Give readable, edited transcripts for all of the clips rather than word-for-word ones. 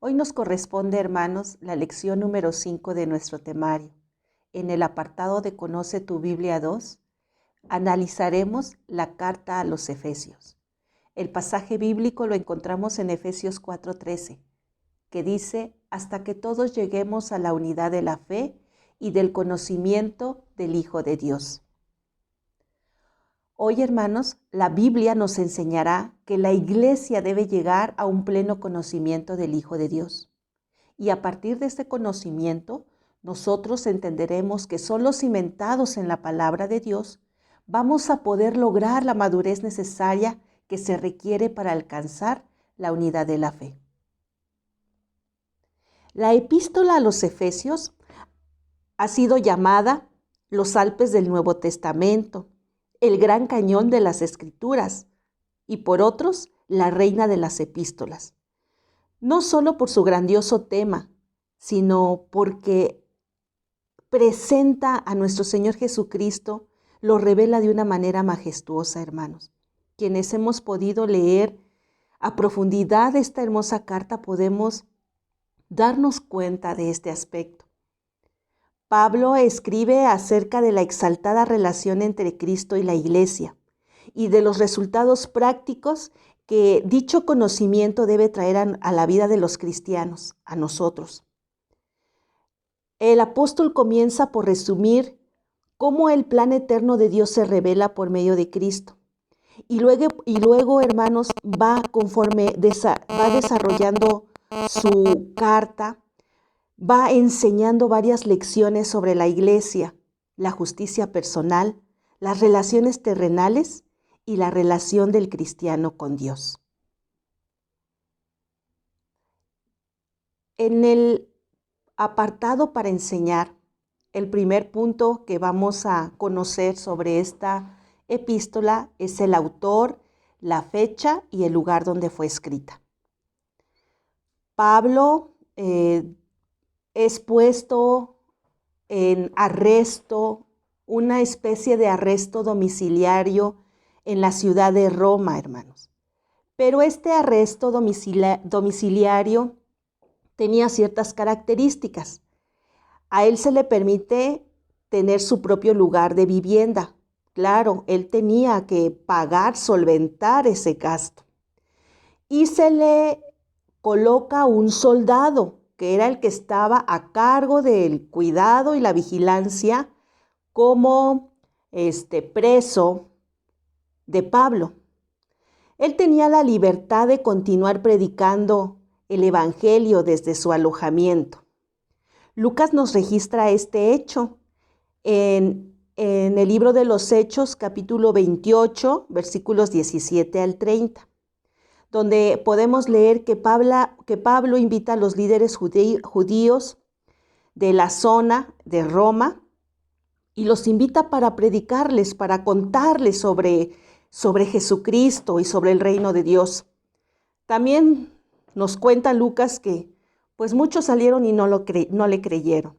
Hoy nos corresponde, hermanos, la lección número 5 de nuestro temario. En el apartado de Conoce tu Biblia 2, analizaremos la carta a los Efesios. El pasaje bíblico lo encontramos en Efesios 4:13, que dice: hasta que todos lleguemos a la unidad de la fe y del conocimiento del Hijo de Dios. Hoy, hermanos, la Biblia nos enseñará que la iglesia debe llegar a un pleno conocimiento del Hijo de Dios. Y a partir de este conocimiento, nosotros entenderemos que solo cimentados en la palabra de Dios, vamos a poder lograr la madurez necesaria que se requiere para alcanzar la unidad de la fe. La epístola a los Efesios ha sido llamada los Alpes del Nuevo Testamento, el Gran Cañón de las Escrituras y por otros, la reina de las epístolas. No solo por su grandioso tema, sino porque presenta a nuestro Señor Jesucristo, lo revela de una manera majestuosa, hermanos. Quienes hemos podido leer a profundidad esta hermosa carta podemos darnos cuenta de este aspecto. Pablo escribe acerca de la exaltada relación entre Cristo y la Iglesia y de los resultados prácticos que dicho conocimiento debe traer a la vida de los cristianos, a nosotros. El apóstol comienza por resumir cómo el plan eterno de Dios se revela por medio de Cristo. Y luego, hermanos, va desarrollando su carta, va enseñando varias lecciones sobre la iglesia, la justicia personal, las relaciones terrenales y la relación del cristiano con Dios. En el apartado para enseñar, el primer punto que vamos a conocer sobre esta epístola es el autor, la fecha y el lugar donde fue escrita. Pablo es puesto en arresto, una especie de arresto domiciliario en la ciudad de Roma, hermanos. Pero este arresto domiciliario tenía ciertas características. A él se le permite tener su propio lugar de vivienda. Claro, él tenía que pagar, solventar ese gasto. Y se le coloca un soldado, que era el que estaba a cargo del cuidado y la vigilancia como preso de Pablo. Él tenía la libertad de continuar predicando el evangelio desde su alojamiento. Lucas nos registra este hecho en el libro de los Hechos, capítulo 28, versículos 17 al 30, donde podemos leer que Pablo invita a los líderes judíos de la zona de Roma y los invita para predicarles, para contarles sobre Jesucristo y sobre el reino de Dios. También nos cuenta Lucas que pues muchos salieron y no le creyeron.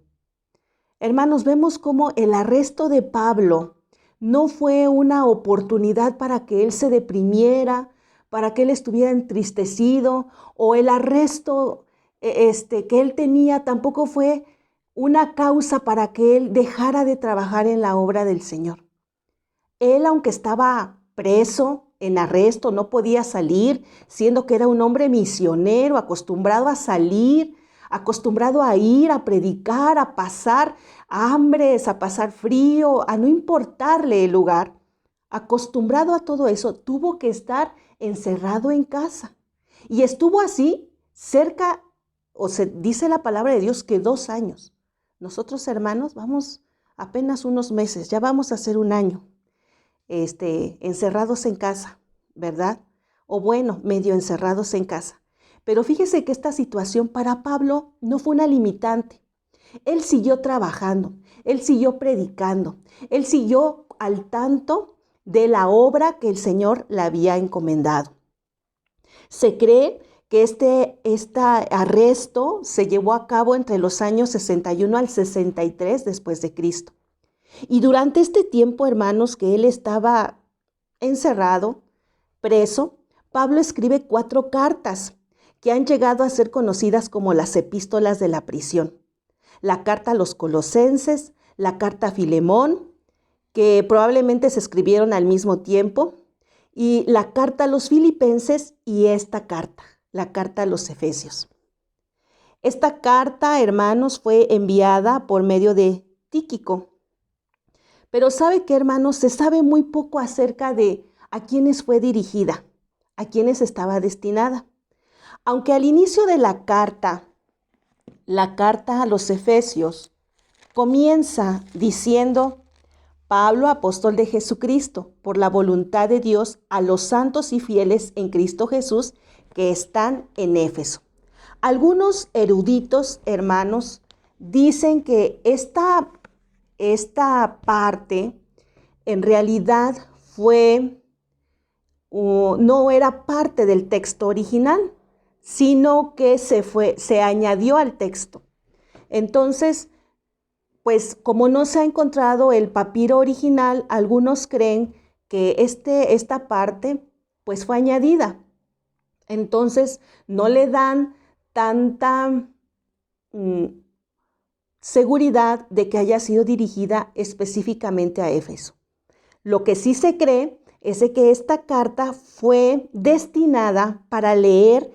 Hermanos, vemos cómo el arresto de Pablo no fue una oportunidad para que él se deprimiera, para que él estuviera entristecido, o el arresto que él tenía tampoco fue una causa para que él dejara de trabajar en la obra del Señor. Él, aunque estaba preso, en arresto, no podía salir, siendo que era un hombre misionero, acostumbrado a salir, acostumbrado a ir, a predicar, a pasar hambres, a pasar frío, a no importarle el lugar. Acostumbrado a todo eso, tuvo que estar encerrado en casa. Y estuvo así cerca, se dice la palabra de Dios que 2 años. Nosotros, hermanos, vamos apenas unos meses, ya vamos a hacer 1 año. Encerrados en casa, ¿verdad? O bueno, medio encerrados en casa. Pero fíjese que esta situación para Pablo no fue una limitante. Él siguió trabajando, él siguió predicando, él siguió al tanto de la obra que el Señor le había encomendado. Se cree que este arresto se llevó a cabo entre los años 61 al 63 después de Cristo. Y durante este tiempo, hermanos, que él estaba encerrado, preso, Pablo escribe 4 cartas que han llegado a ser conocidas como las epístolas de la prisión. La carta a los Colosenses, la carta a Filemón, que probablemente se escribieron al mismo tiempo, y la carta a los Filipenses y esta carta, la carta a los Efesios. Esta carta, hermanos, fue enviada por medio de Tíquico. Pero ¿sabe qué, hermanos? Se sabe muy poco acerca de a quiénes fue dirigida, a quiénes estaba destinada. Aunque al inicio de la carta a los Efesios comienza diciendo: Pablo, apóstol de Jesucristo, por la voluntad de Dios, a los santos y fieles en Cristo Jesús que están en Éfeso. Algunos eruditos, hermanos, dicen que esta parte en realidad no era parte del texto original, sino que se añadió al texto. Entonces, pues como no se ha encontrado el papiro original, algunos creen que esta parte pues fue añadida. Entonces no le dan tanta seguridad de que haya sido dirigida específicamente a Éfeso. Lo que sí se cree es de que esta carta fue destinada para leer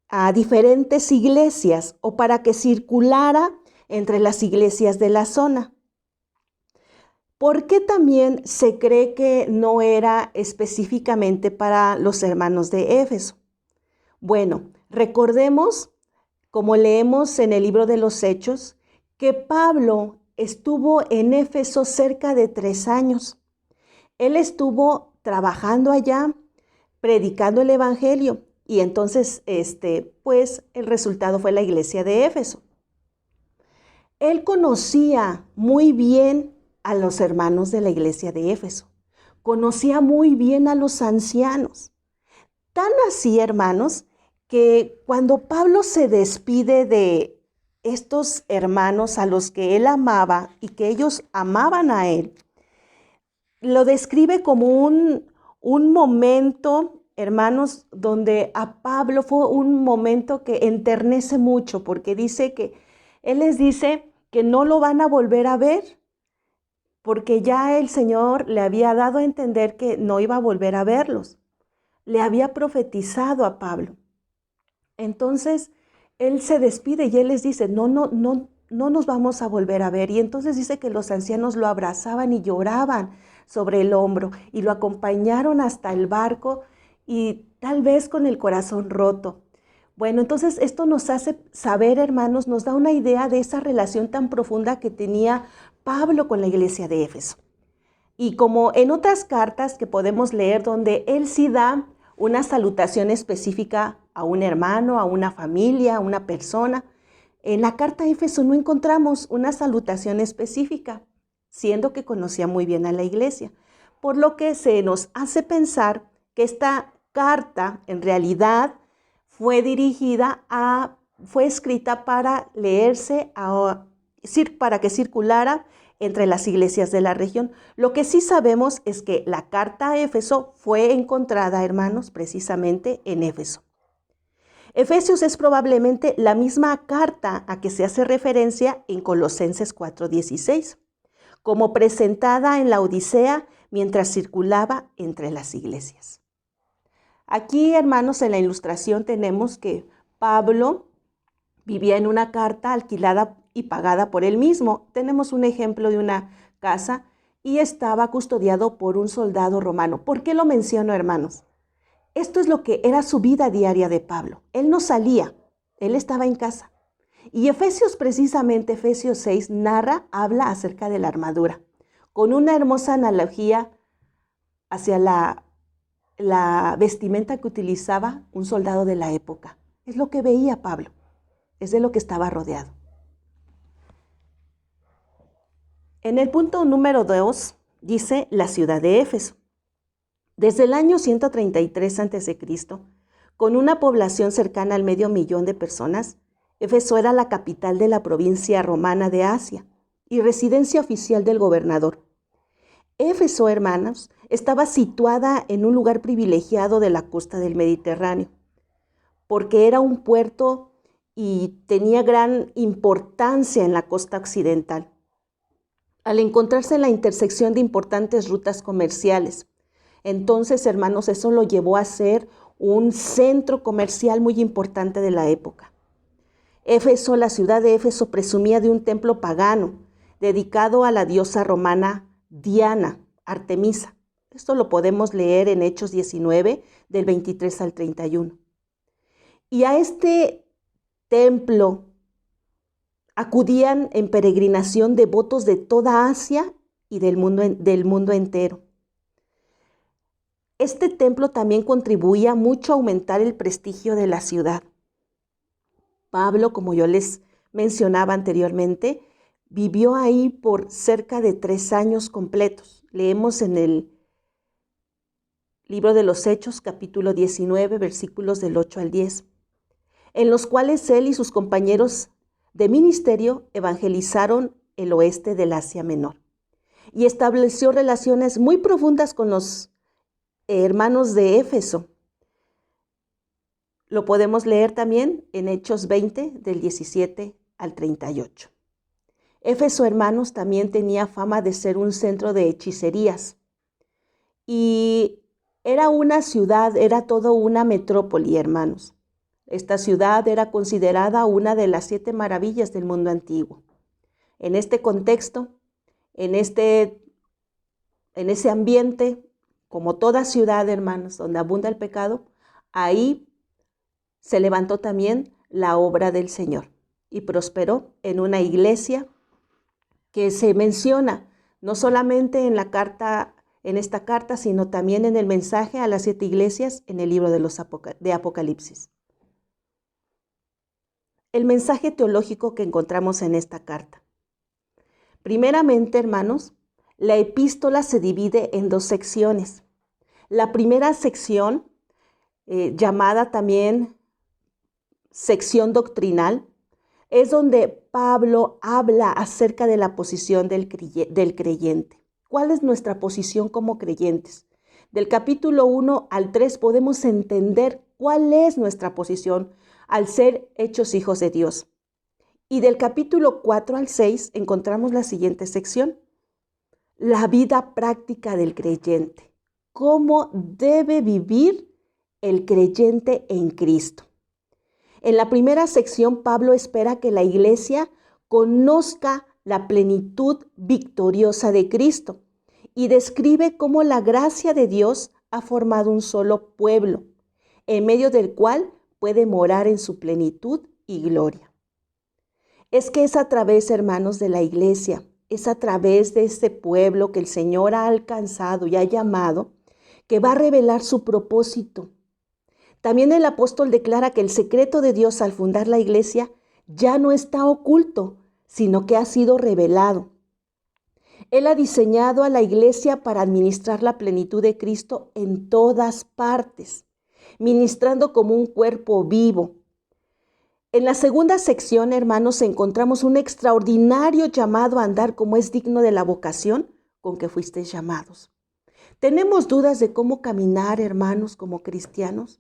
a diferentes iglesias o para que circulara entre las iglesias de la zona. ¿Por qué también se cree que no era específicamente para los hermanos de Éfeso? Bueno, recordemos, como leemos en el libro de los Hechos, que Pablo estuvo en Éfeso cerca de 3 años. Él estuvo trabajando allá, predicando el evangelio, y entonces, pues el resultado fue la iglesia de Éfeso. Él conocía muy bien a los hermanos de la iglesia de Éfeso. Conocía muy bien a los ancianos. Tan así, hermanos, que cuando Pablo se despide de estos hermanos a los que él amaba y que ellos amaban a él, lo describe como un momento, hermanos, donde a Pablo fue un momento que enternece mucho, porque dice que él les dice que no lo van a volver a ver, porque ya el Señor le había dado a entender que no iba a volver a verlos. Le había profetizado a Pablo. Entonces, él se despide y él les dice: no nos vamos a volver a ver. Y entonces dice que los ancianos lo abrazaban y lloraban sobre el hombro y lo acompañaron hasta el barco, y tal vez con el corazón roto. Bueno, entonces esto nos hace saber, hermanos, nos da una idea de esa relación tan profunda que tenía Pablo con la iglesia de Éfeso. Y como en otras cartas que podemos leer, donde él sí da una salutación específica a un hermano, a una familia, a una persona, en la carta a Éfeso no encontramos una salutación específica, siendo que conocía muy bien a la iglesia. Por lo que se nos hace pensar que esta carta en realidad fue escrita para leerse, para que circulara entre las iglesias de la región. Lo que sí sabemos es que la carta a Éfeso fue encontrada, hermanos, precisamente en Éfeso. Efesios es probablemente la misma carta a que se hace referencia en Colosenses 4:16, como presentada en la Odisea mientras circulaba entre las iglesias. Aquí, hermanos, en la ilustración tenemos que Pablo vivía en una carta alquilada y pagada por él mismo. Tenemos un ejemplo de una casa y estaba custodiado por un soldado romano. ¿Por qué lo menciono, hermanos? Esto es lo que era su vida diaria de Pablo. Él no salía, él estaba en casa. Y Efesios, precisamente Efesios 6, habla acerca de la armadura, con una hermosa analogía hacia la vestimenta que utilizaba un soldado de la época. Es lo que veía Pablo, es de lo que estaba rodeado. En el punto número 2 dice la ciudad de Éfeso. Desde el año 133 a.C., con una población cercana al 500,000 de personas, Éfeso era la capital de la provincia romana de Asia y residencia oficial del gobernador. Éfeso, hermanos, estaba situada en un lugar privilegiado de la costa del Mediterráneo. porque era un puerto y tenía gran importancia en la costa occidental. Al encontrarse en la intersección de importantes rutas comerciales, entonces, hermanos, eso lo llevó a ser un centro comercial muy importante de la época. Éfeso, la ciudad de Éfeso, presumía de un templo pagano dedicado a la diosa romana Diana, Artemisa. Esto lo podemos leer en Hechos 19, del 23 al 31. Y a este templo acudían en peregrinación devotos de toda Asia y del mundo entero. Este templo también contribuía mucho a aumentar el prestigio de la ciudad. Pablo, como yo les mencionaba anteriormente, vivió ahí por cerca de 3 años completos. Leemos en el libro de los Hechos, capítulo 19, versículos del 8 al 10, en los cuales él y sus compañeros de ministerio evangelizaron el oeste del Asia Menor y estableció relaciones muy profundas con los hermanos de Éfeso. Lo podemos leer también en Hechos 20, del 17 al 38. Éfeso, hermanos, también tenía fama de ser un centro de hechicerías. Y era una ciudad, era todo una metrópoli, hermanos. Esta ciudad era considerada una de las 7 maravillas del mundo antiguo. En este contexto, en ese ambiente, como toda ciudad, hermanos, donde abunda el pecado, ahí se levantó también la obra del Señor y prosperó en una iglesia que se menciona no solamente en esta carta, sino también en el mensaje a las 7 iglesias en el libro de Apocalipsis. El mensaje teológico que encontramos en esta carta. Primeramente, hermanos, la epístola se divide en 2 secciones. La primera sección, llamada también sección doctrinal, es donde Pablo habla acerca de la posición del creyente. ¿Cuál es nuestra posición como creyentes? Del capítulo 1 al 3 podemos entender cuál es nuestra posición al ser hechos hijos de Dios. Y del capítulo 4 al 6 encontramos la siguiente sección: la vida práctica del creyente. ¿Cómo debe vivir el creyente en Cristo? En la primera sección, Pablo espera que la iglesia conozca la plenitud victoriosa de Cristo y describe cómo la gracia de Dios ha formado un solo pueblo, en medio del cual puede morar en su plenitud y gloria. Es que es a través, hermanos, de la iglesia, es a través de este pueblo que el Señor ha alcanzado y ha llamado, que va a revelar su propósito. También el apóstol declara que el secreto de Dios al fundar la iglesia ya no está oculto, sino que ha sido revelado. Él ha diseñado a la iglesia para administrar la plenitud de Cristo en todas partes, ministrando como un cuerpo vivo. En la segunda sección, hermanos, encontramos un extraordinario llamado a andar como es digno de la vocación con que fuisteis llamados. ¿Tenemos dudas de cómo caminar, hermanos, como cristianos?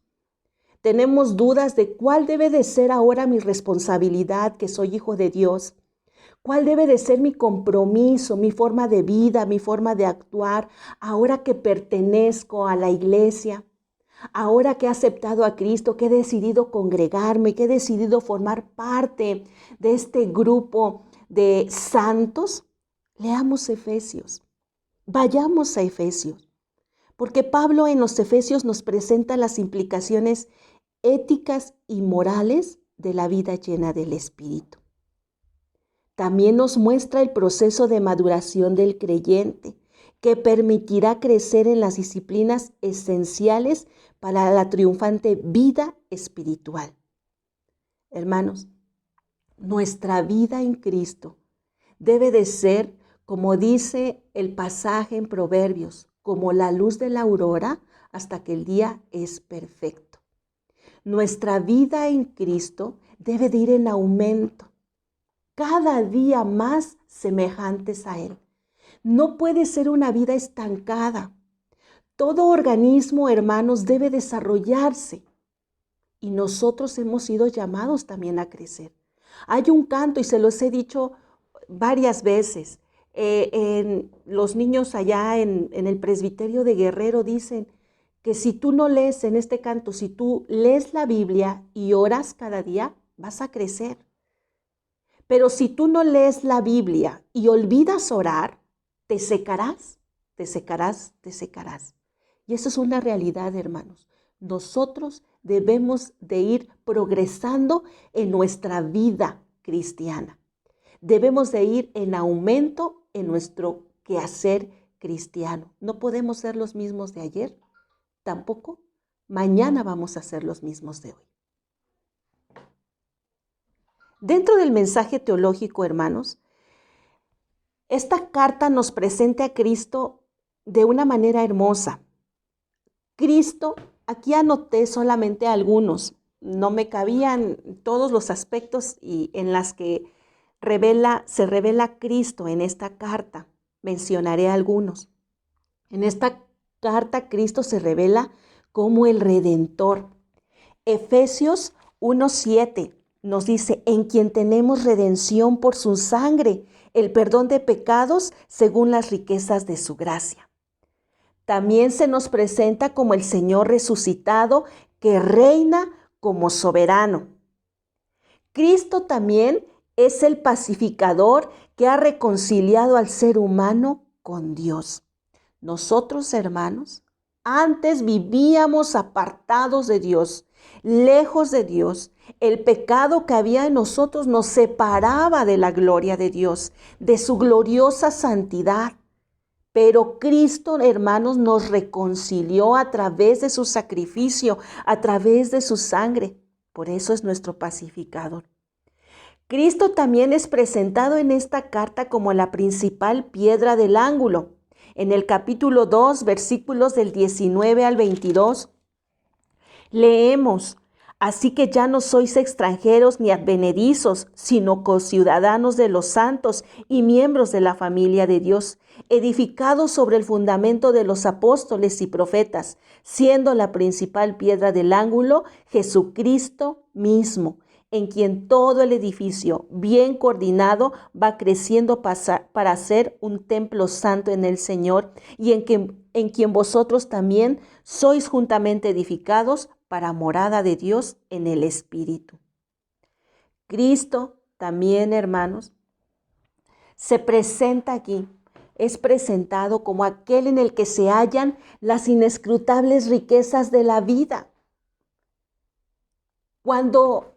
¿Tenemos dudas de cuál debe de ser ahora mi responsabilidad, que soy hijo de Dios? ¿Cuál debe de ser mi compromiso, mi forma de vida, mi forma de actuar, ahora que pertenezco a la iglesia? Ahora que he aceptado a Cristo, que he decidido congregarme, que he decidido formar parte de este grupo de santos, leamos Efesios. Vayamos a Efesios. Porque Pablo en los Efesios nos presenta las implicaciones éticas y morales de la vida llena del Espíritu. También nos muestra el proceso de maduración del creyente, que permitirá crecer en las disciplinas esenciales para la triunfante vida espiritual. Hermanos, nuestra vida en Cristo debe de ser, como dice el pasaje en Proverbios, como la luz de la aurora hasta que el día es perfecto. Nuestra vida en Cristo debe de ir en aumento, cada día más semejantes a Él. No puede ser una vida estancada. Todo organismo, hermanos, debe desarrollarse. y nosotros hemos sido llamados también a crecer. Hay un canto, y se los he dicho varias veces, los niños allá en el presbiterio de Guerrero dicen que si tú no lees en este canto, si tú lees la Biblia y oras cada día, vas a crecer. Pero si tú no lees la Biblia y olvidas orar, te secarás, te secarás, te secarás. Y eso es una realidad, hermanos. Nosotros debemos de ir progresando en nuestra vida cristiana. Debemos de ir en aumento en nuestro quehacer cristiano. No podemos ser los mismos de ayer, tampoco mañana vamos a ser los mismos de hoy. Dentro del mensaje teológico, hermanos, esta carta nos presenta a Cristo de una manera hermosa. Cristo, aquí anoté solamente algunos, no me cabían todos los aspectos en las que se revela Cristo en esta carta. Mencionaré algunos. En esta carta Cristo se revela como el Redentor. Efesios 1:7 nos dice, en quien tenemos redención por su sangre, el perdón de pecados según las riquezas de su gracia. También se nos presenta como el Señor resucitado que reina como soberano. Cristo también es el pacificador que ha reconciliado al ser humano con Dios. Nosotros, hermanos, antes vivíamos apartados de Dios, lejos de Dios. El pecado que había en nosotros nos separaba de la gloria de Dios, de su gloriosa santidad. Pero Cristo, hermanos, nos reconcilió a través de su sacrificio, a través de su sangre. Por eso es nuestro pacificador. Cristo también es presentado en esta carta como la principal piedra del ángulo. En el capítulo 2, versículos del 19 al 22, leemos, así que ya no sois extranjeros ni advenedizos, sino conciudadanos de los santos y miembros de la familia de Dios, edificados sobre el fundamento de los apóstoles y profetas, siendo la principal piedra del ángulo Jesucristo mismo, en quien todo el edificio, bien coordinado, va creciendo para ser un templo santo en el Señor, y en quien vosotros también sois juntamente edificados para morada de Dios en el Espíritu. Cristo también, hermanos, se presenta aquí, es presentado como aquel en el que se hallan las inescrutables riquezas de la vida. Cuando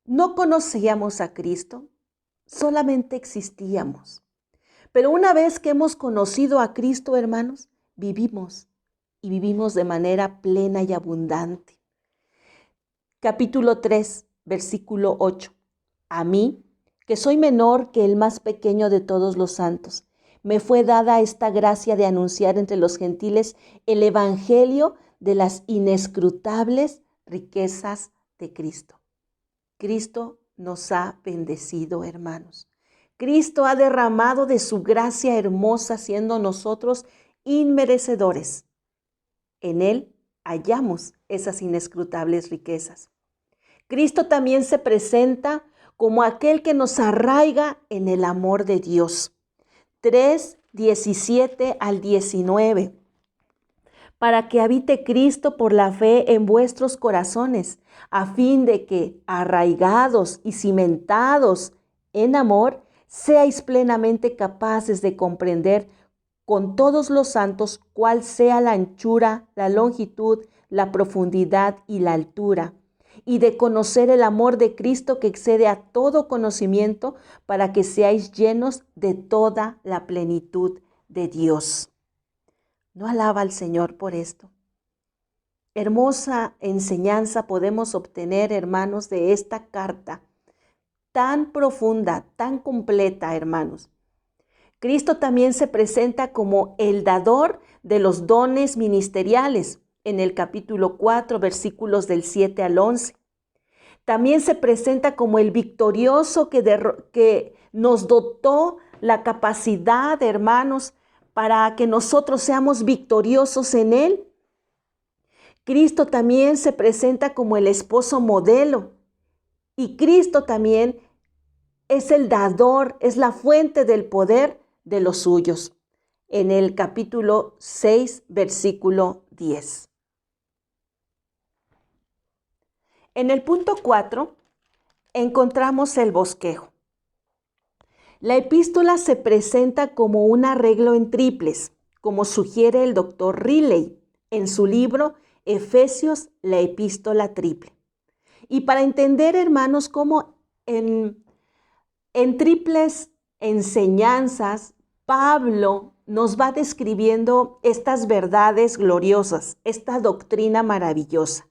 no conocíamos a Cristo, solamente existíamos. Pero una vez que hemos conocido a Cristo, hermanos, vivimos y vivimos de manera plena y abundante. Capítulo 3, versículo 8. A mí, que soy menor que el más pequeño de todos los santos, me fue dada esta gracia de anunciar entre los gentiles el evangelio de las inescrutables riquezas de Cristo. Cristo nos ha bendecido, hermanos. Cristo ha derramado de su gracia hermosa, siendo nosotros inmerecedores. En Él hallamos esas inescrutables riquezas. Cristo también se presenta como aquel que nos arraiga en el amor de Dios. 3, 17 al 19. Para que habite Cristo por la fe en vuestros corazones, a fin de que, arraigados y cimentados en amor, seáis plenamente capaces de comprender con todos los santos cuál sea la anchura, la longitud, la profundidad y la altura, y de conocer el amor de Cristo que excede a todo conocimiento, para que seáis llenos de toda la plenitud de Dios. ¿No alaba al Señor por esto? Hermosa enseñanza podemos obtener, hermanos, de esta carta tan profunda, tan completa, hermanos. Cristo también se presenta como el dador de los dones ministeriales en el capítulo 4, versículos del 7 al 11. También se presenta como el victorioso que nos dotó la capacidad, hermanos, para que nosotros seamos victoriosos en Él. Cristo también se presenta como el esposo modelo. Y Cristo también es el dador, es la fuente del poder de los suyos. En el capítulo 6, versículo 10. En el punto 4 encontramos el bosquejo. La epístola se presenta como un arreglo en triples, como sugiere el doctor Riley en su libro Efesios, la epístola triple. Y para entender, hermanos, cómo en triples enseñanzas, Pablo nos va describiendo estas verdades gloriosas, esta doctrina maravillosa.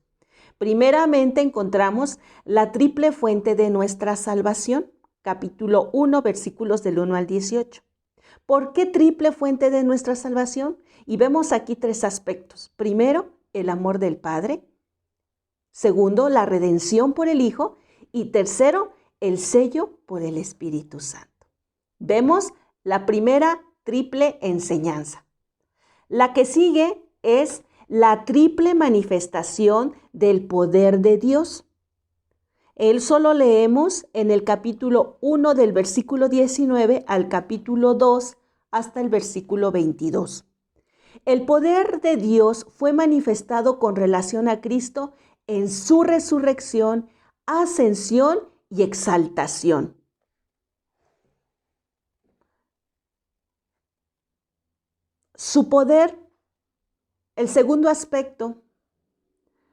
Primeramente encontramos la triple fuente de nuestra salvación, capítulo 1, versículos del 1 al 18. ¿Por qué triple fuente de nuestra salvación? Y vemos aquí tres aspectos. Primero, el amor del Padre. Segundo, la redención por el Hijo. Y tercero, el sello por el Espíritu Santo. Vemos la primera triple enseñanza. La que sigue es la triple manifestación del poder de Dios. Él solo leemos en el capítulo 1 del versículo 19 al capítulo 2 hasta el versículo 22. El poder de Dios fue manifestado con relación a Cristo en su resurrección, ascensión y exaltación. Su poder, el segundo aspecto,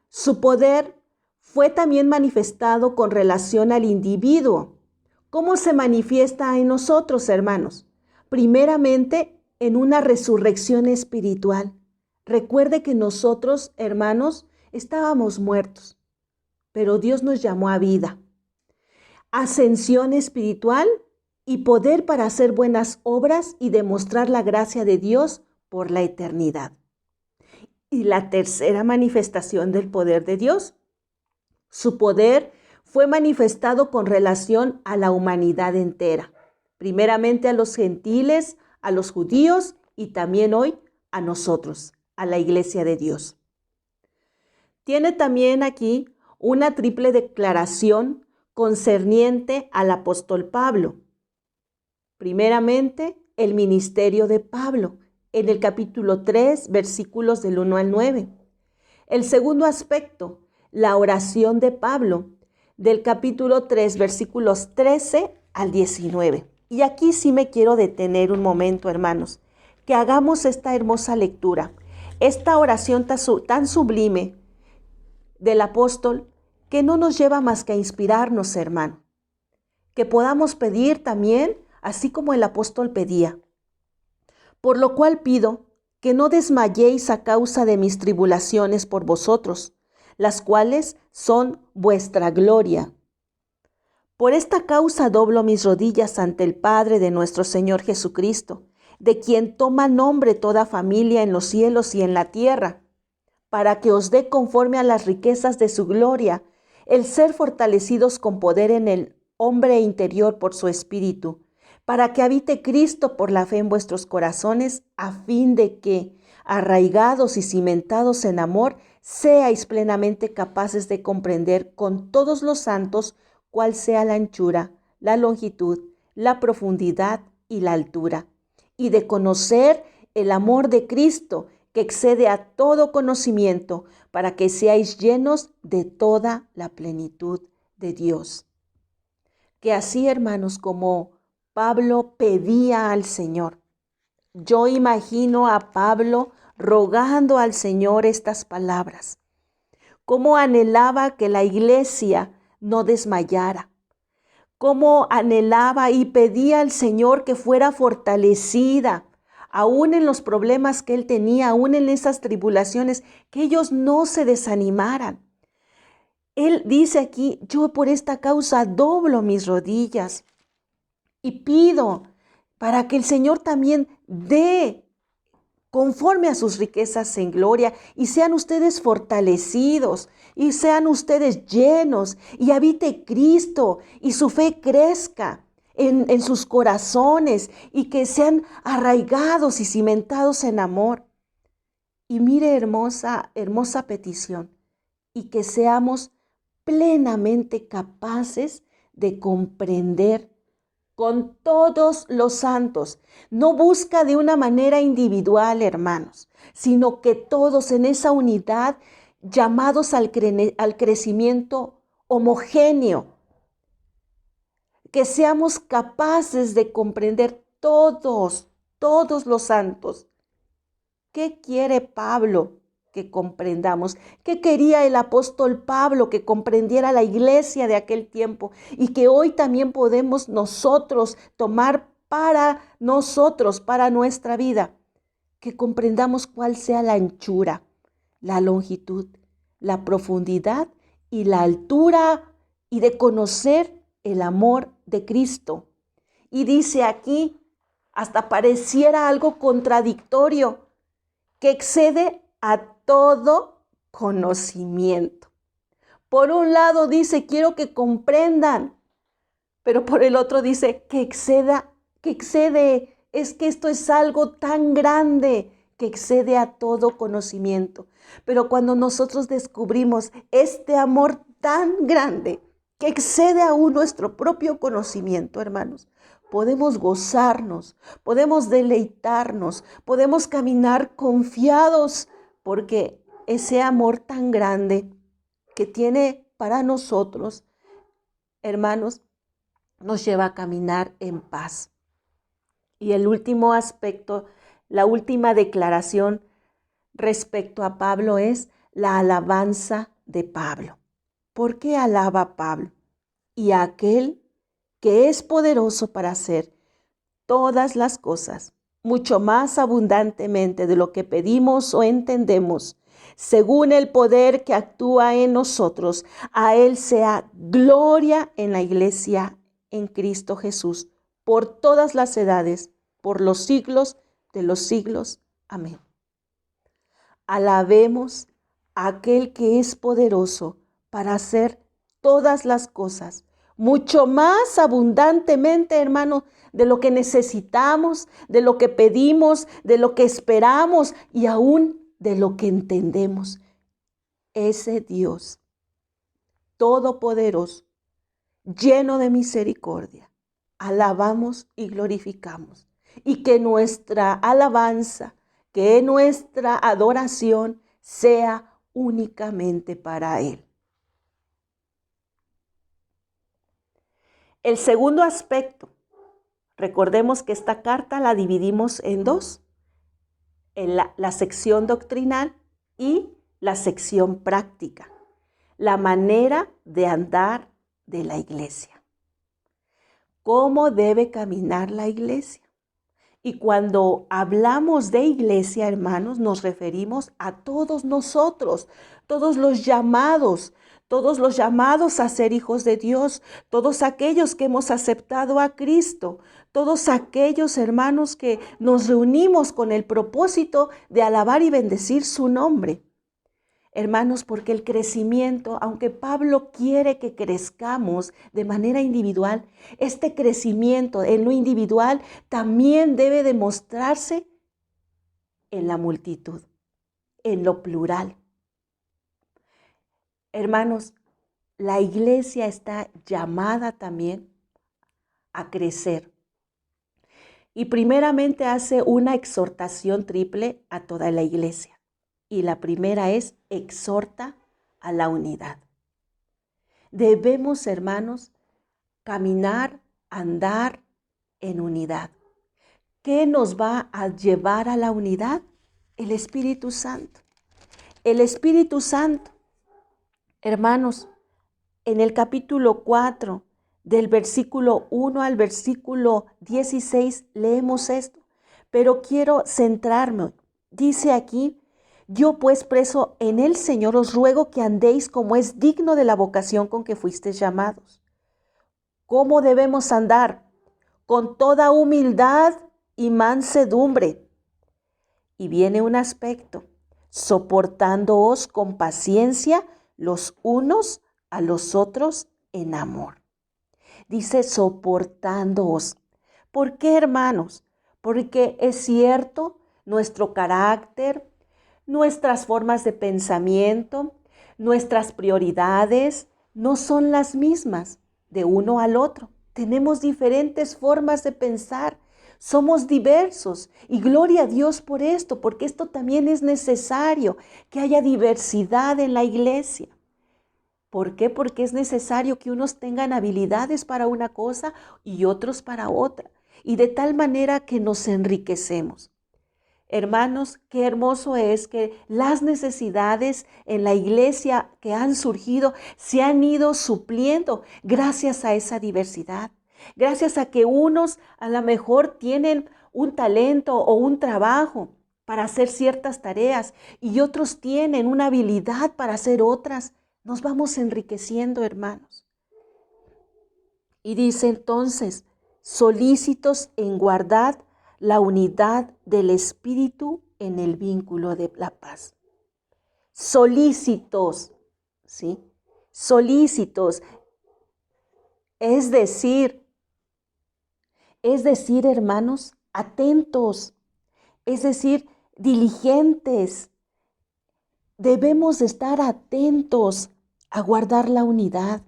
su poder fue también manifestado con relación al individuo. ¿Cómo se manifiesta en nosotros, hermanos? Primeramente, en una resurrección espiritual. Recuerde que nosotros, hermanos, estábamos muertos, pero Dios nos llamó a vida. Ascensión espiritual y poder para hacer buenas obras y demostrar la gracia de Dios por la eternidad. Y la tercera manifestación del poder de Dios. Su poder fue manifestado con relación a la humanidad entera. Primeramente a los gentiles, a los judíos y también hoy a nosotros, a la iglesia de Dios. Tiene también aquí una triple declaración concerniente al apóstol Pablo. Primeramente, el ministerio de Pablo, en el capítulo 3, versículos del 1 al 9. El segundo aspecto, la oración de Pablo, del capítulo 3, versículos 13 al 19. Y aquí sí me quiero detener un momento, hermanos, que hagamos esta hermosa lectura, esta oración tan sublime del apóstol, que no nos lleva más que a inspirarnos, hermano. Que podamos pedir también, así como el apóstol pedía. Por lo cual pido que no desmayéis a causa de mis tribulaciones por vosotros, las cuales son vuestra gloria. Por esta causa doblo mis rodillas ante el Padre de nuestro Señor Jesucristo, de quien toma nombre toda familia en los cielos y en la tierra, para que os dé conforme a las riquezas de su gloria, el ser fortalecidos con poder en el hombre interior por su Espíritu, para que habite Cristo por la fe en vuestros corazones, a fin de que, arraigados y cimentados en amor, seáis plenamente capaces de comprender con todos los santos cuál sea la anchura, la longitud, la profundidad y la altura, y de conocer el amor de Cristo, que excede a todo conocimiento, para que seáis llenos de toda la plenitud de Dios. Que así, hermanos, como Pablo pedía al Señor, yo imagino a Pablo rogando al Señor estas palabras. Cómo anhelaba que la iglesia no desmayara. Cómo anhelaba y pedía al Señor que fuera fortalecida, aún en los problemas que él tenía, aún en esas tribulaciones, que ellos no se desanimaran. Él dice aquí, yo por esta causa doblo mis rodillas y pido para que el Señor también dé conforme a sus riquezas en gloria, y sean ustedes fortalecidos, y sean ustedes llenos, y habite Cristo, y su fe crezca en sus corazones, y que sean arraigados y cimentados en amor. Y mire, hermosa, hermosa petición, y que seamos plenamente capaces de comprender con todos los santos. No busca de una manera individual, hermanos, sino que todos en esa unidad, llamados al crecimiento homogéneo, que seamos capaces de comprender todos los santos. ¿Qué quiere Pablo que comprendamos? ¿Qué quería el apóstol Pablo que comprendiera la iglesia de aquel tiempo y que hoy también podemos nosotros tomar para nosotros, para nuestra vida? Que comprendamos cuál sea la anchura, la longitud, la profundidad y la altura, y de conocer el amor de Cristo. Y dice aquí, hasta pareciera algo contradictorio, que excede a todo conocimiento. Por un lado dice, quiero que comprendan, pero por el otro dice que excede, es que esto es algo tan grande que excede a todo conocimiento. Pero cuando nosotros descubrimos este amor tan grande que excede aún nuestro propio conocimiento, hermanos, podemos gozarnos, podemos deleitarnos, podemos caminar confiados, porque ese amor tan grande que tiene para nosotros, hermanos, nos lleva a caminar en paz. Y el último aspecto, la última declaración respecto a Pablo es la alabanza de Pablo. ¿Por qué alaba a Pablo? Y a aquel que es poderoso para hacer todas las cosas, mucho más abundantemente de lo que pedimos o entendemos, según el poder que actúa en nosotros. A Él sea gloria en la iglesia, en Cristo Jesús, por todas las edades, por los siglos de los siglos. Amén. Alabemos a aquel que es poderoso para hacer todas las cosas, mucho más abundantemente, hermano, de lo que necesitamos, de lo que pedimos, de lo que esperamos y aún de lo que entendemos. Ese Dios todopoderoso, lleno de misericordia, alabamos y glorificamos. Y que nuestra alabanza, que nuestra adoración sea únicamente para Él. El segundo aspecto, recordemos que esta carta la dividimos en dos, en la sección doctrinal y la sección práctica, la manera de andar de la iglesia. ¿Cómo debe caminar la iglesia? Y cuando hablamos de iglesia, hermanos, nos referimos a todos nosotros, todos los llamados a ser hijos de Dios, todos aquellos que hemos aceptado a Cristo, todos aquellos hermanos que nos reunimos con el propósito de alabar y bendecir su nombre. Hermanos, porque el crecimiento, aunque Pablo quiere que crezcamos de manera individual, este crecimiento en lo individual también debe demostrarse en la multitud, en lo plural. Hermanos, la iglesia está llamada también a crecer. Y primeramente hace una exhortación triple a toda la iglesia. Y la primera es, exhorta a la unidad. Debemos, hermanos, caminar, andar en unidad. ¿Qué nos va a llevar a la unidad? El Espíritu Santo. El Espíritu Santo. Hermanos, en el capítulo 4, del versículo 1 al versículo 16, leemos esto, pero quiero centrarme. Dice aquí, yo pues preso en el Señor os ruego que andéis como es digno de la vocación con que fuisteis llamados. ¿Cómo debemos andar? Con toda humildad y mansedumbre. Y viene un aspecto, soportándoos con paciencia los unos a los otros en amor. Dice soportándoos. ¿Por qué, hermanos? Porque es cierto, nuestro carácter, Nuestras formas de pensamiento, nuestras prioridades no son las mismas de uno al otro. Tenemos diferentes formas de pensar. Somos diversos y gloria a Dios por esto, porque esto también es necesario, que haya diversidad en la iglesia. ¿Por qué? Porque es necesario que unos tengan habilidades para una cosa y otros para otra, y de tal manera que nos enriquecemos. Hermanos, qué hermoso es que las necesidades en la iglesia que han surgido se han ido supliendo gracias a esa diversidad. Gracias a que unos a lo mejor tienen un talento o un trabajo para hacer ciertas tareas y otros tienen una habilidad para hacer otras. Nos vamos enriqueciendo, hermanos. Y dice entonces, solícitos en guardar la unidad del Espíritu en el vínculo de la paz. Solícitos, ¿sí? Solícitos, es decir, hermanos, atentos, es decir, diligentes. Debemos estar atentos a guardar la unidad.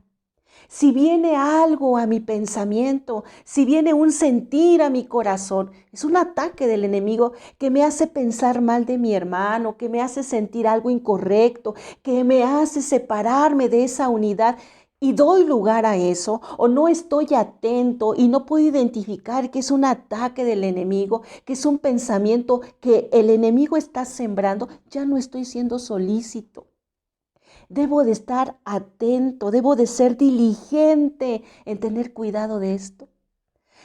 Si viene algo a mi pensamiento, si viene un sentir a mi corazón, es un ataque del enemigo que me hace pensar mal de mi hermano, que me hace sentir algo incorrecto, que me hace separarme de esa unidad y doy lugar a eso, o no estoy atento y no puedo identificar que es un ataque del enemigo, que es un pensamiento que el enemigo está sembrando, ya no estoy siendo solícito. Debo de estar atento, debo de ser diligente en tener cuidado de esto.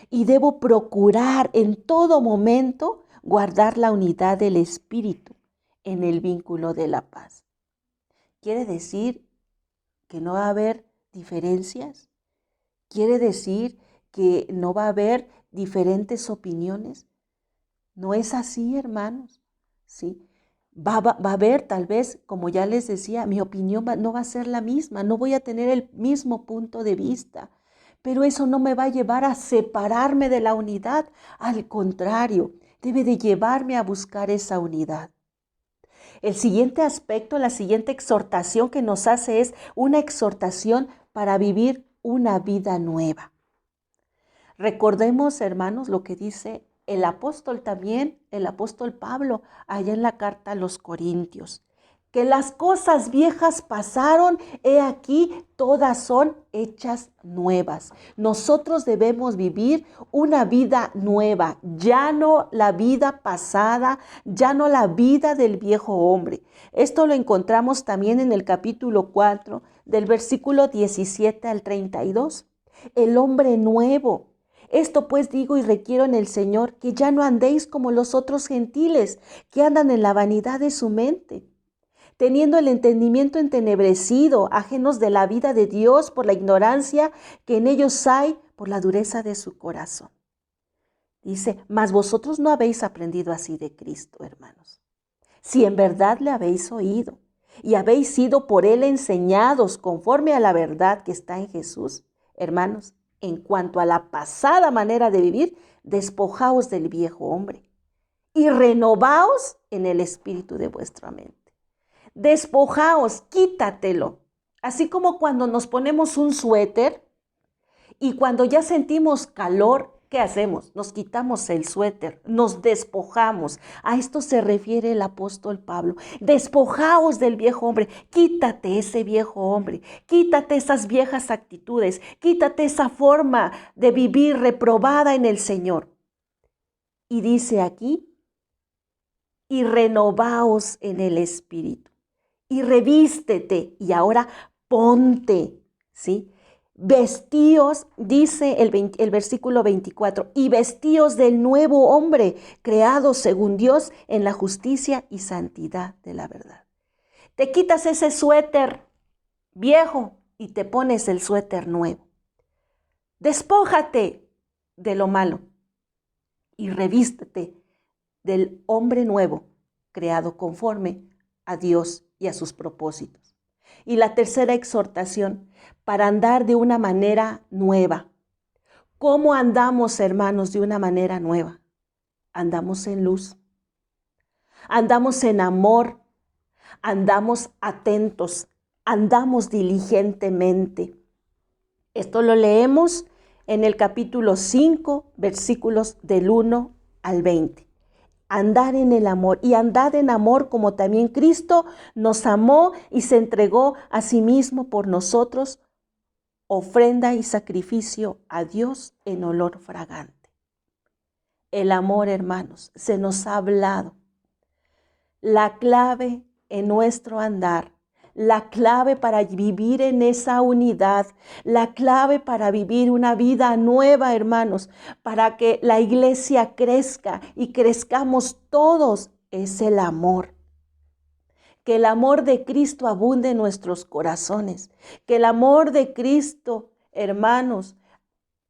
Y debo procurar en todo momento guardar la unidad del Espíritu en el vínculo de la paz. ¿Quiere decir que no va a haber diferencias? ¿Quiere decir que no va a haber diferentes opiniones? No es así, hermanos, ¿sí? Va a haber tal vez, como ya les decía, mi opinión no va a ser la misma, no voy a tener el mismo punto de vista, pero eso no me va a llevar a separarme de la unidad. Al contrario, debe de llevarme a buscar esa unidad. El siguiente aspecto, la siguiente exhortación que nos hace es una exhortación para vivir una vida nueva. Recordemos, hermanos, lo que dice el apóstol también, el apóstol Pablo, allá en la carta a los Corintios, que las cosas viejas pasaron, he aquí, todas son hechas nuevas. Nosotros debemos vivir una vida nueva, ya no la vida pasada, ya no la vida del viejo hombre. Esto lo encontramos también en el capítulo 4, del versículo 17 al 32. El hombre nuevo. Esto pues digo y requiero en el Señor, que ya no andéis como los otros gentiles, que andan en la vanidad de su mente, teniendo el entendimiento entenebrecido, ajenos de la vida de Dios por la ignorancia que en ellos hay, por la dureza de su corazón. Dice, mas vosotros no habéis aprendido así de Cristo, hermanos. Si en verdad le habéis oído y habéis sido por él enseñados conforme a la verdad que está en Jesús, hermanos, en cuanto a la pasada manera de vivir, despojaos del viejo hombre y renovaos en el espíritu de vuestra mente. Despojaos, quítatelo. Así como cuando nos ponemos un suéter y cuando ya sentimos calor, ¿qué hacemos? Nos quitamos el suéter, nos despojamos. A esto se refiere el apóstol Pablo. Despojaos del viejo hombre, quítate ese viejo hombre, quítate esas viejas actitudes, quítate esa forma de vivir reprobada en el Señor. Y dice aquí, y renovaos en el espíritu, y revístete, y ahora ponte, ¿sí? Vestíos, dice el versículo 24, y vestíos del nuevo hombre, creado según Dios en la justicia y santidad de la verdad. Te quitas ese suéter viejo y te pones el suéter nuevo. Despójate de lo malo y revístete del hombre nuevo, creado conforme a Dios y a sus propósitos. Y la tercera exhortación, para andar de una manera nueva. ¿Cómo andamos, hermanos, de una manera nueva? Andamos en luz. Andamos en amor andamos atentos, andamos diligentemente. Esto lo leemos en el capítulo 5, versículos del 1 al 20. Andar en el amor, y andad en amor como también Cristo nos amó y se entregó a sí mismo por nosotros, ofrenda y sacrificio a Dios en olor fragante. El amor, hermanos, se nos ha hablado. La clave en nuestro andar, la clave para vivir en esa unidad, la clave para vivir una vida nueva, hermanos, para que la iglesia crezca y crezcamos todos, es el amor. Que el amor de Cristo abunde en nuestros corazones. Que el amor de Cristo, hermanos,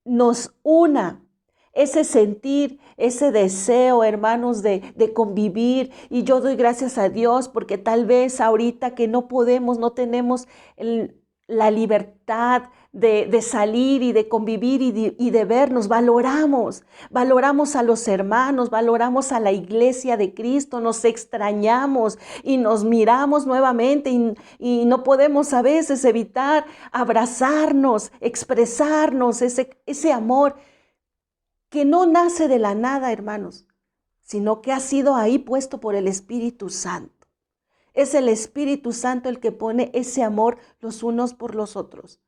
nos una. Ese sentir, ese deseo, hermanos, de convivir. Y yo doy gracias a Dios porque tal vez ahorita que no podemos, no tenemos la libertad de salir y de convivir y de vernos. Valoramos a los hermanos, valoramos a la iglesia de Cristo, nos extrañamos y nos miramos nuevamente y no podemos a veces evitar abrazarnos, expresarnos ese amor que no nace de la nada, hermanos, sino que ha sido ahí puesto por el Espíritu Santo. Es el Espíritu Santo el que pone ese amor los unos por los otros.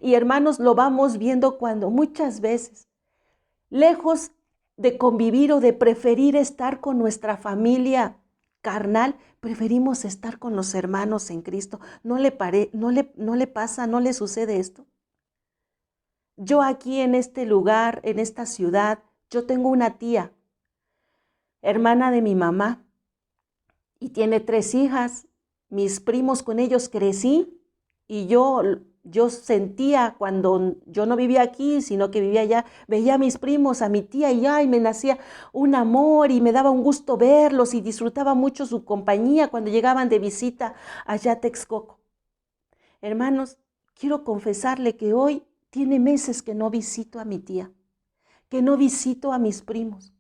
Y hermanos, lo vamos viendo cuando muchas veces, lejos de convivir o de preferir estar con nuestra familia carnal, preferimos estar con los hermanos en Cristo. ¿No le pasa, no le sucede esto? Yo aquí en este lugar, en esta ciudad, yo tengo una tía, hermana de mi mamá, y tiene 3 hijas. Mis primos, con ellos crecí, y yo sentía cuando yo no vivía aquí, sino que vivía allá, veía a mis primos, a mi tía, y me nacía un amor y me daba un gusto verlos y disfrutaba mucho su compañía cuando llegaban de visita allá a Texcoco. Hermanos, quiero confesarle que hoy tiene meses que no visito a mi tía, que no visito a mis primos.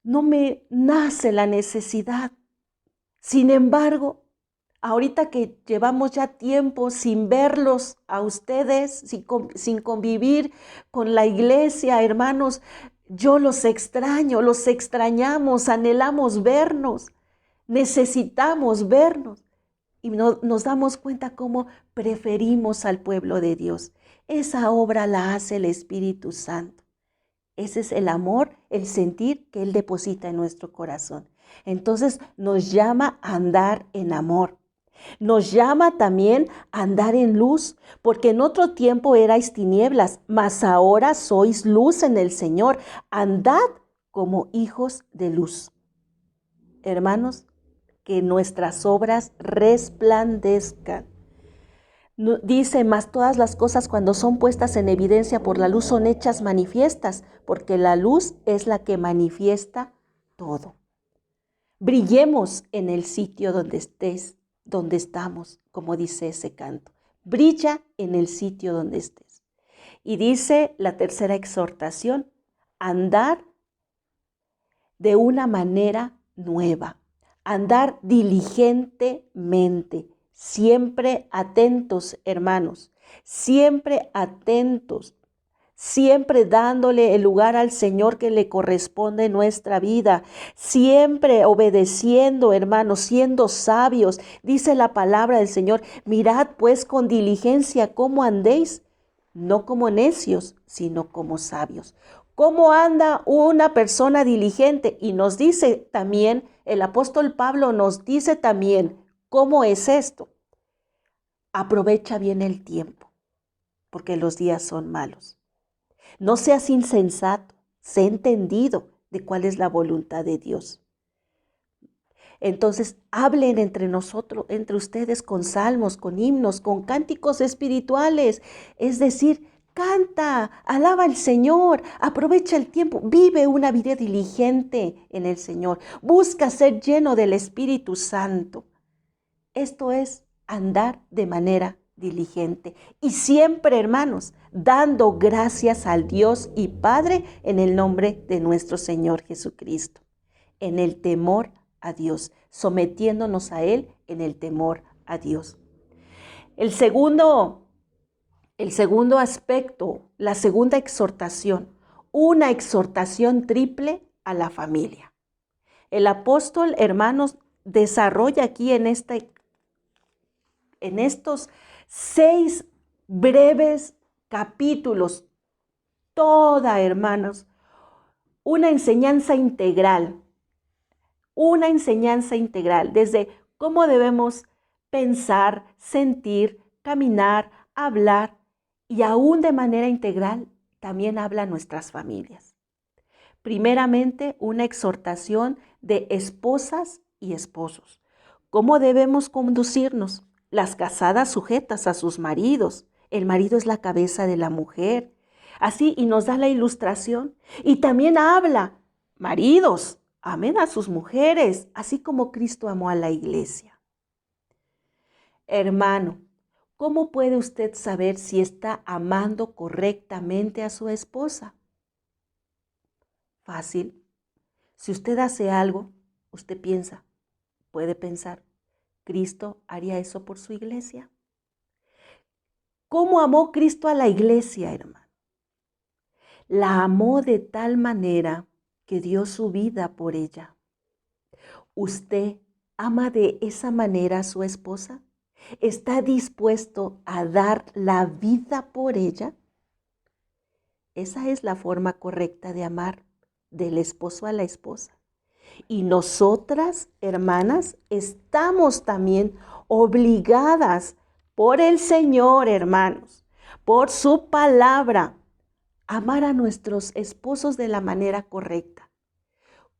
No me nace la necesidad. Sin embargo, ahorita que llevamos ya tiempo sin verlos a ustedes, sin convivir con la iglesia, hermanos, yo los extraño, los extrañamos, anhelamos vernos, necesitamos vernos. Y nos damos cuenta cómo preferimos al pueblo de Dios. Esa obra la hace el Espíritu Santo. Ese es el amor, el sentir que Él deposita en nuestro corazón. Entonces nos llama a andar en amor. Nos llama también a andar en luz, porque en otro tiempo erais tinieblas, mas ahora sois luz en el Señor. Andad como hijos de luz. Hermanos, que nuestras obras resplandezcan. Dice, mas todas las cosas cuando son puestas en evidencia por la luz son hechas manifiestas, porque la luz es la que manifiesta todo. Brillemos en el sitio donde estamos, como dice ese canto. Brilla en el sitio donde estés. Y dice la tercera exhortación, andar de una manera nueva. Andar diligentemente, siempre atentos, hermanos, siempre atentos, siempre dándole el lugar al Señor que le corresponde en nuestra vida, siempre obedeciendo, hermanos, siendo sabios. Dice la palabra del Señor, mirad pues con diligencia cómo andéis, no como necios, sino como sabios. ¿Cómo anda una persona diligente? Y nos dice también, el apóstol Pablo nos dice también, ¿cómo es esto? Aprovecha bien el tiempo, porque los días son malos. No seas insensato, sé entendido de cuál es la voluntad de Dios. Entonces, hablen entre nosotros, entre ustedes con salmos, con himnos, con cánticos espirituales, es decir, canta, alaba al Señor, aprovecha el tiempo, vive una vida diligente en el Señor, busca ser lleno del Espíritu Santo. Esto es andar de manera diligente y siempre, hermanos, dando gracias al Dios y Padre en el nombre de nuestro Señor Jesucristo, en el temor a Dios, sometiéndonos a Él en el temor a Dios. El segundo aspecto, la segunda exhortación, una exhortación triple a la familia. El apóstol, hermanos, desarrolla aquí en estos 6 breves capítulos, toda, hermanos, una enseñanza integral, desde cómo debemos pensar, sentir, caminar, hablar, y aún de manera integral también habla a nuestras familias. Primeramente, una exhortación de esposas y esposos. ¿Cómo debemos conducirnos? Las casadas sujetas a sus maridos. El marido es la cabeza de la mujer. Así, y nos da la ilustración. Y también habla, maridos, amen a sus mujeres, así como Cristo amó a la iglesia. Hermano, ¿cómo puede usted saber si está amando correctamente a su esposa? Fácil. Si usted hace algo, usted puede pensar, ¿Cristo haría eso por su iglesia? ¿Cómo amó Cristo a la iglesia, hermano? La amó de tal manera que dio su vida por ella. ¿Usted ama de esa manera a su esposa? ¿Está dispuesto a dar la vida por ella? Esa es la forma correcta de amar, del esposo a la esposa. Y nosotras, hermanas, estamos también obligadas por el Señor, hermanos, por su palabra, a amar a nuestros esposos de la manera correcta.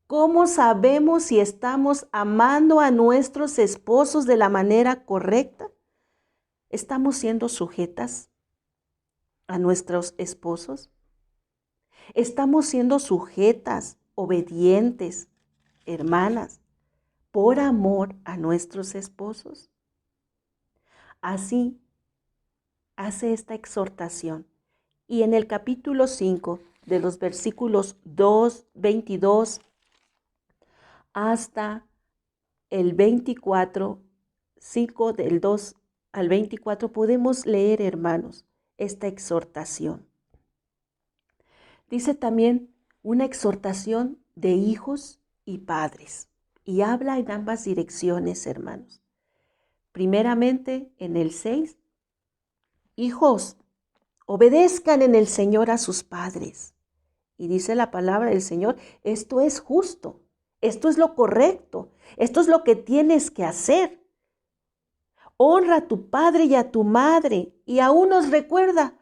¿Cómo sabemos si estamos amando a nuestros esposos de la manera correcta? ¿Estamos siendo sujetas a nuestros esposos? ¿Estamos siendo sujetas, obedientes, hermanas, por amor a nuestros esposos? Así hace esta exhortación. Y en el capítulo 5, de los versículos 22 hasta el 24, 5 del 2 al 24, podemos leer, hermanos, esta exhortación. Dice también una exhortación de hijos y padres. Y habla en ambas direcciones, hermanos. Primeramente, en el 6, hijos, obedezcan en el Señor a sus padres. Y dice la palabra del Señor, esto es justo, esto es lo correcto, esto es lo que tienes que hacer. Honra a tu padre y a tu madre. Y aún nos recuerda,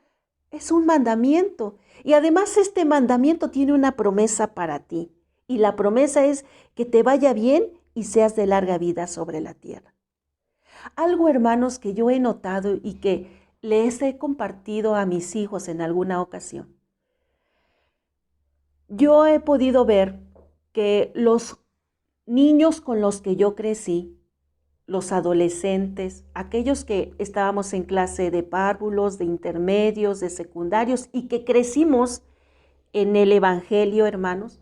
es un mandamiento. Y además este mandamiento tiene una promesa para ti. Y la promesa es que te vaya bien y seas de larga vida sobre la tierra. Algo, hermanos, que yo he notado y que les he compartido a mis hijos en alguna ocasión. Yo he podido ver que los niños con los que yo crecí, los adolescentes, aquellos que estábamos en clase de párvulos, de intermedios, de secundarios y que crecimos en el Evangelio, hermanos,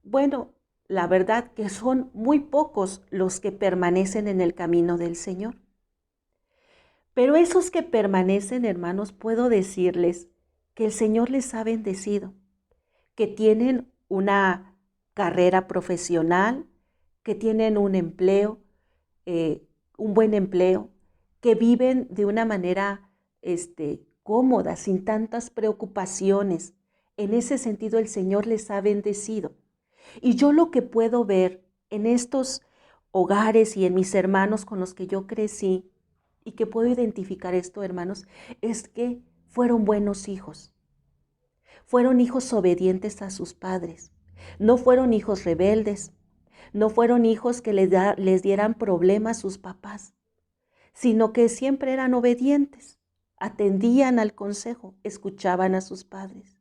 bueno, la verdad que son muy pocos los que permanecen en el camino del Señor. Pero esos que permanecen, hermanos, puedo decirles que el Señor les ha bendecido, que tienen una carrera profesional, que tienen un empleo, un buen empleo, que viven de una manera cómoda, sin tantas preocupaciones. En ese sentido, el Señor les ha bendecido. Y yo lo que puedo ver en estos hogares y en mis hermanos con los que yo crecí, y que puedo identificar esto, hermanos, es que fueron buenos hijos. Fueron hijos obedientes a sus padres. No fueron hijos rebeldes. No fueron hijos que les dieran problemas a sus papás, sino que siempre eran obedientes, atendían al consejo, escuchaban a sus padres.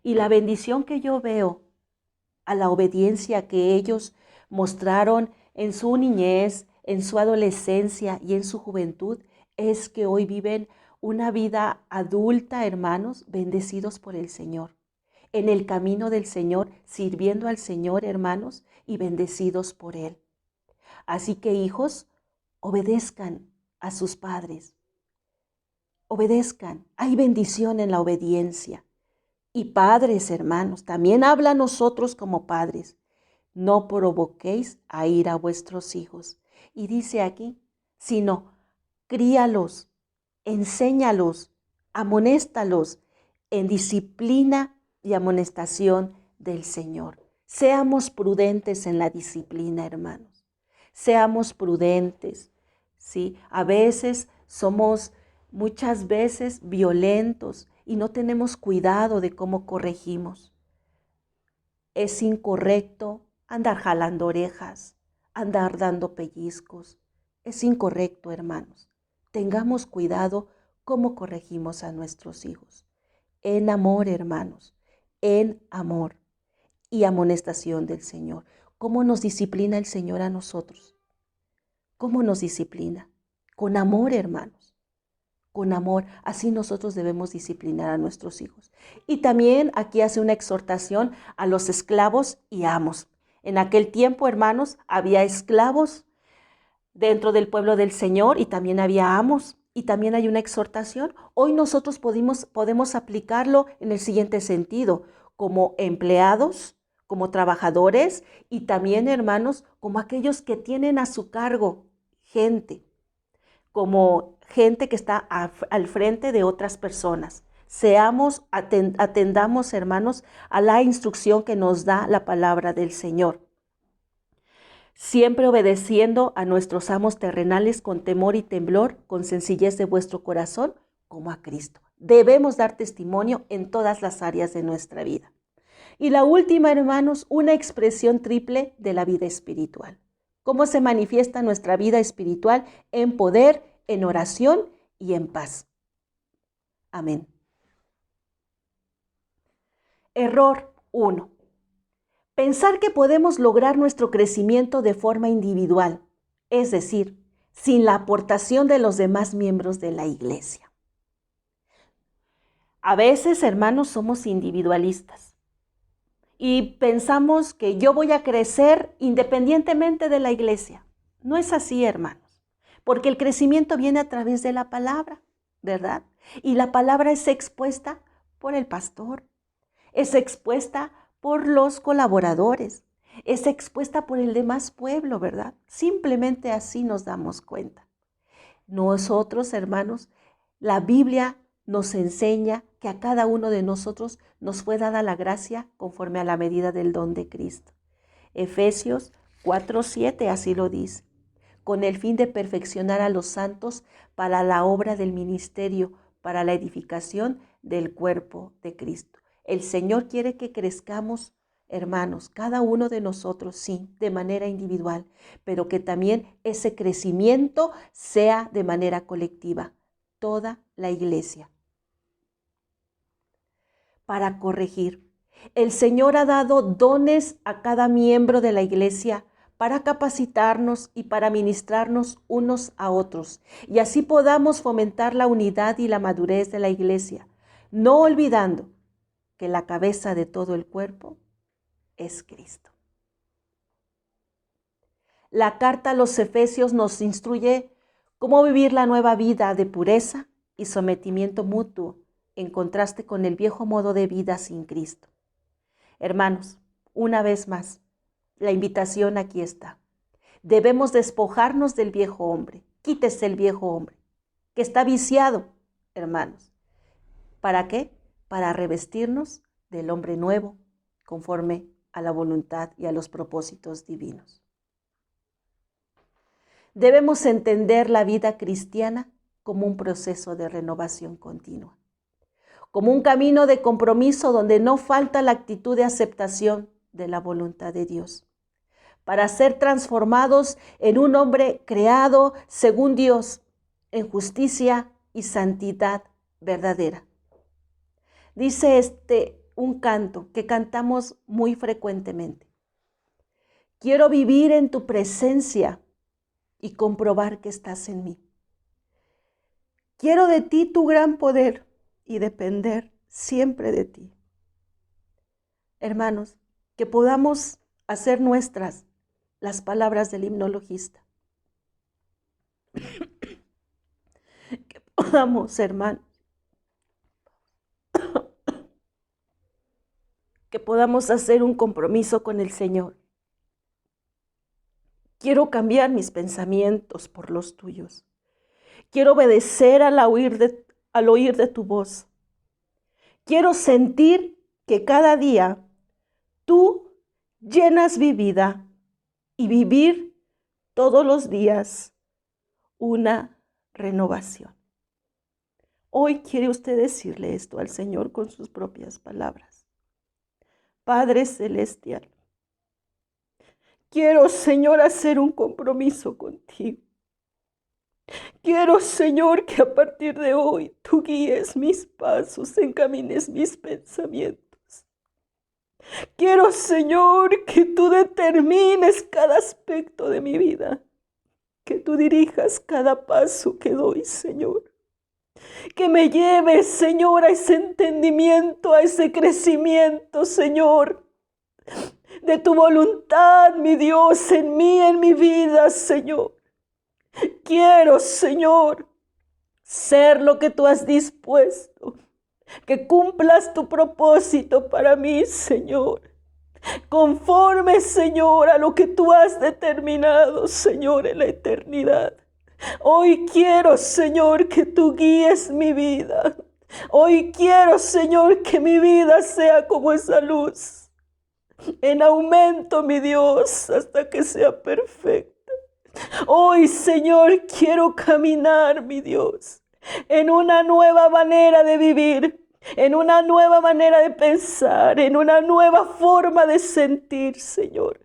Y la bendición que yo veo a la obediencia que ellos mostraron en su niñez, en su adolescencia y en su juventud, es que hoy viven una vida adulta, hermanos, bendecidos por el Señor, en el camino del Señor, sirviendo al Señor, hermanos, y bendecidos por Él. Así que, hijos, obedezcan a sus padres. Obedezcan. Hay bendición en la obediencia. Y padres, hermanos, también habla a nosotros como padres. No provoquéis a ira a vuestros hijos. Y dice aquí, sino críalos, enséñalos, amonéstalos en disciplina y amonestación del Señor. Seamos prudentes en la disciplina, hermanos. Seamos prudentes, ¿sí? A veces somos, muchas veces, violentos y no tenemos cuidado de cómo corregimos. Es incorrecto andar jalando orejas, andar dando pellizcos. Es incorrecto, hermanos. Tengamos cuidado cómo corregimos a nuestros hijos. En amor, hermanos, en amor y amonestación del Señor. ¿Cómo nos disciplina el Señor a nosotros? ¿Cómo nos disciplina? Con amor, hermanos. Con amor. Así nosotros debemos disciplinar a nuestros hijos. Y también aquí hace una exhortación a los esclavos y amos. En aquel tiempo, hermanos, había esclavos dentro del pueblo del Señor y también había amos. Y también hay una exhortación. Hoy nosotros podemos aplicarlo en el siguiente sentido, como empleados, como trabajadores y también, hermanos, como aquellos que tienen a su cargo gente, como gente que está al frente de otras personas. Atendamos, hermanos, a la instrucción que nos da la palabra del Señor. Siempre obedeciendo a nuestros amos terrenales con temor y temblor, con sencillez de vuestro corazón, como a Cristo. Debemos dar testimonio en todas las áreas de nuestra vida. Y la última, hermanos, una expresión triple de la vida espiritual. ¿Cómo se manifiesta nuestra vida espiritual? En poder, en oración y en paz. Amén. Error 1. Pensar que podemos lograr nuestro crecimiento de forma individual, es decir, sin la aportación de los demás miembros de la iglesia. A veces, hermanos, somos individualistas y pensamos que yo voy a crecer independientemente de la iglesia. No es así, hermanos, porque el crecimiento viene a través de la palabra, ¿verdad? Y la palabra es expuesta por el pastor, es expuesta por los colaboradores, es expuesta por el demás pueblo, ¿verdad? Simplemente así nos damos cuenta. Nosotros, hermanos, la Biblia nos enseña que a cada uno de nosotros nos fue dada la gracia conforme a la medida del don de Cristo. Efesios 4:7 así lo dice, con el fin de perfeccionar a los santos para la obra del ministerio, para la edificación del cuerpo de Cristo. El Señor quiere que crezcamos, hermanos, cada uno de nosotros, sí, de manera individual, pero que también ese crecimiento sea de manera colectiva, toda la iglesia. Para corregir, el Señor ha dado dones a cada miembro de la iglesia para capacitarnos y para ministrarnos unos a otros, y así podamos fomentar la unidad y la madurez de la iglesia, no olvidando que la cabeza de todo el cuerpo es Cristo. La carta a los Efesios nos instruye cómo vivir la nueva vida de pureza y sometimiento mutuo, en contraste con el viejo modo de vida sin Cristo. Hermanos, una vez más, la invitación aquí está. Debemos despojarnos del viejo hombre. Quítese el viejo hombre, que está viciado, hermanos. ¿Para qué? Para revestirnos del hombre nuevo, conforme a la voluntad y a los propósitos divinos. Debemos entender la vida cristiana como un proceso de renovación continua, como un camino de compromiso donde no falta la actitud de aceptación de la voluntad de Dios, para ser transformados en un hombre creado según Dios, en justicia y santidad verdadera. Dice un canto que cantamos muy frecuentemente. Quiero vivir en tu presencia y comprobar que estás en mí. Quiero de ti tu gran poder y depender siempre de ti. Hermanos, que podamos hacer nuestras las palabras del himnologista. Que podamos, hermanos, que podamos hacer un compromiso con el Señor. Quiero cambiar mis pensamientos por los tuyos. Quiero obedecer al oír de tu voz. Quiero sentir que cada día tú llenas mi vida y vivir todos los días una renovación. Hoy quiere usted decirle esto al Señor con sus propias palabras. Padre Celestial, quiero, Señor, hacer un compromiso contigo. Quiero, Señor, que a partir de hoy tú guíes mis pasos, encamines mis pensamientos. Quiero, Señor, que tú determines cada aspecto de mi vida, que tú dirijas cada paso que doy, Señor. Que me lleves, Señor, a ese entendimiento, a ese crecimiento, Señor, de tu voluntad, mi Dios, en mí, en mi vida, Señor. Quiero, Señor, ser lo que tú has dispuesto, que cumplas tu propósito para mí, Señor. Conforme, Señor, a lo que tú has determinado, Señor, en la eternidad. Hoy quiero, Señor, que tú guíes mi vida. Hoy quiero, Señor, que mi vida sea como esa luz, en aumento, mi Dios, hasta que sea perfecta. Hoy, Señor, quiero caminar, mi Dios, en una nueva manera de vivir, en una nueva manera de pensar, en una nueva forma de sentir, Señor,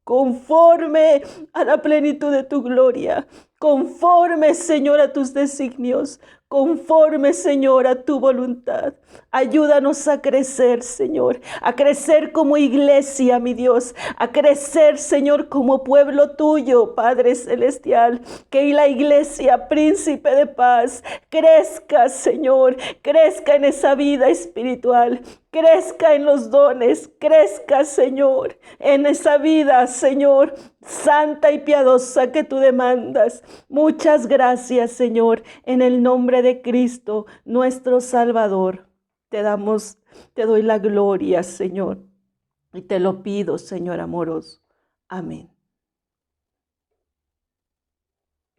conforme a la plenitud de tu gloria, conforme, Señor, a tus designios, conforme, Señor, a tu voluntad. Ayúdanos a crecer, Señor, a crecer como iglesia, mi Dios, a crecer, Señor, como pueblo tuyo, Padre Celestial, que la iglesia, Príncipe de Paz, crezca, Señor, crezca en esa vida espiritual, crezca en los dones, crezca, Señor, en esa vida, Señor, santa y piadosa que tú demandas. Muchas gracias, Señor, en el nombre de Cristo, nuestro Salvador. Te doy la gloria, Señor, y te lo pido, Señor amoroso. Amén.